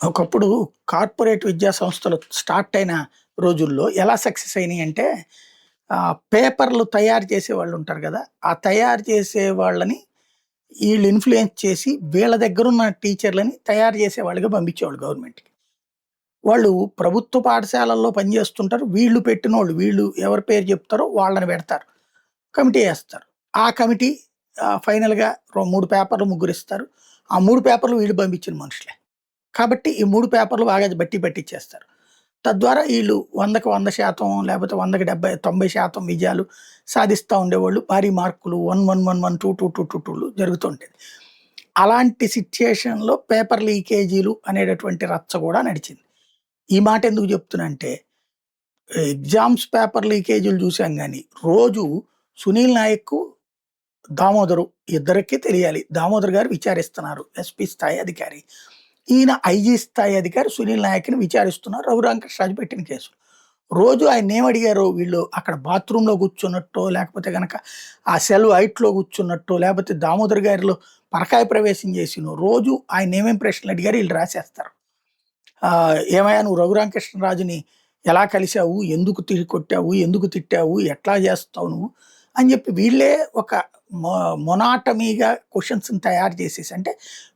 ఒకప్పుడు కార్పొరేట్ విద్యా సంస్థలు స్టార్ట్ అయిన రోజుల్లో ఎలా సక్సెస్ అయినాయంటే, పేపర్‌లు తయారు చేసేవాళ్ళు ఉంటారు గదా! ఆ తయారు చేసే వాళ్ళని ఈళ్ళు ఇన్‌ఫ్లూయెన్స్ చేసి వీళ్ళ దగ్గరున్న టీచర్‌లని తయారు చేసేవాళ్ళుగా పంపించేవాళ్ళు గవర్నమెంట్‌కి. వాళ్ళు ప్రభుత్వ పాఠశాలల్లో పనిచేస్తుంటారు. వీళ్ళు పెట్టినోళ్ళు వీళ్ళు ఎవరి పేరు చెప్తారో వాళ్ళని పెడతారు. కమిటీ ఏస్తారు. ఆ కమిటీ ఫైనల్‌గా 3 పేపర్‌లు ముగ్గురిస్తారు. ఆ 3 పేపర్‌లు వీళ్ళు పంపించిన మనుషులే. కాబట్టి ఈ 3 పేపర్‌లు బాగా బట్టి పట్టిచ్చేస్తారు. తద్వారా ఈళ్ళు 100కి 100% లేపోతే 100కి 70, 90% విజయాలు సాధిస్తా ఉండేవాళ్ళు. భారీ మార్కులు 1, 1, 1, 1, 2, 2, 2, 2, 2లు జరుగుతూ ఉండేది. అలాంటి సిట్యుయేషన్‌లో పేపర్ లీకేజీలు అనేటటువంటి రచ్చ గూడా నడిచింది. ఈ మాట ఎందుకు చెప్తున్నా అంటే, ఎగ్జామ్స్ పేపర్ లీకేజీలు చూసాం గానీ, రోజు సునీల్ నాయక్, దామోదరు ఇద్దరికీ తెలియాలి. దామోదర్ గారు విచారిస్తున్నారు. ఎస్పీ స్థాయి అధికారి. ఈయన ఐజీ స్థాయి అధికారి సునీల్ నాయక్‌ని విచారిస్తున్నారు. రఘురామకృష్ణరాజు పెట్టిన కేసులు. రోజు ఆయన్నేమడిగారో వీళ్ళు అక్కడ బాత్రూమ్‌లో కూర్చున్నట్టో, లేకపోతే గనక ఆ సెల్ హైట్‌లో కూర్చున్నట్టో, లేపోతే దామోదర్ గారిలో పరకాయ ప్రవేశం చేసినో, రోజు ఆయన్నేమేం ప్రశ్నలు అడిగారో ఈళ్ళు రాసేస్తారు. "ఏమయ్యా నువ్వు రఘురామకృష్ణరాజుని ఎలా కలిసావు? ఎందుకు కొట్టావు? ఎందుకు తిట్టావు? ఎట్లా చేస్తావు నువ్వు?" అని చెప్పి వీళ్ళే ఒక మొ మొనాటమీగా క్వెషన్స్‌ని తయారు చేసేసి అంటే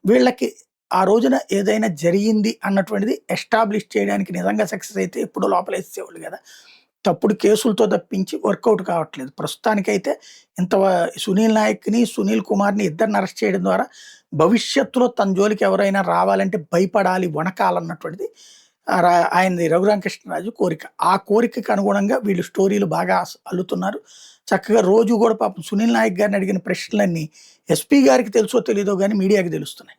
వీళ్ళకి ఆ రోజున ఏదైనా జరిగింది అన్నటువంటిది ఎస్టాబ్లిష్ చేయడానికి నిజంగా సక్సెస్ అయితే ఎప్పుడో లోపలేసేసేవాళ్ళు గదా! తప్పుడు కేసులతో తప్పించి వర్కౌట్ కావట్లేదు. ప్రస్తుతానికైతే ఇంత సునీల్ నాయక్‌ని, సునీల్ కుమార్‌ని ఇద్దరిని అరెస్ట్ చేయడం ద్వారా భవిష్యత్తులో తన జోలికి ఎవరైనా రావాలంటే భయపడాలి, వణకాలన్నటువంటిది ఆయనది రఘురామకృష్ణరాజు కోరిక. ఆ కోరికకి అనుగుణంగా వీళ్ళు స్టోరీలు బాగా అల్లుతున్నారు. చక్కగా రోజు గూడా పాపం సునీల్ నాయక్ గారిని అడిగిన ప్రశ్నలన్నీ ఎస్పీ గారికి తెలుసో తెలీదో గానీ మీడియాకి తెలుస్తున్నాయి.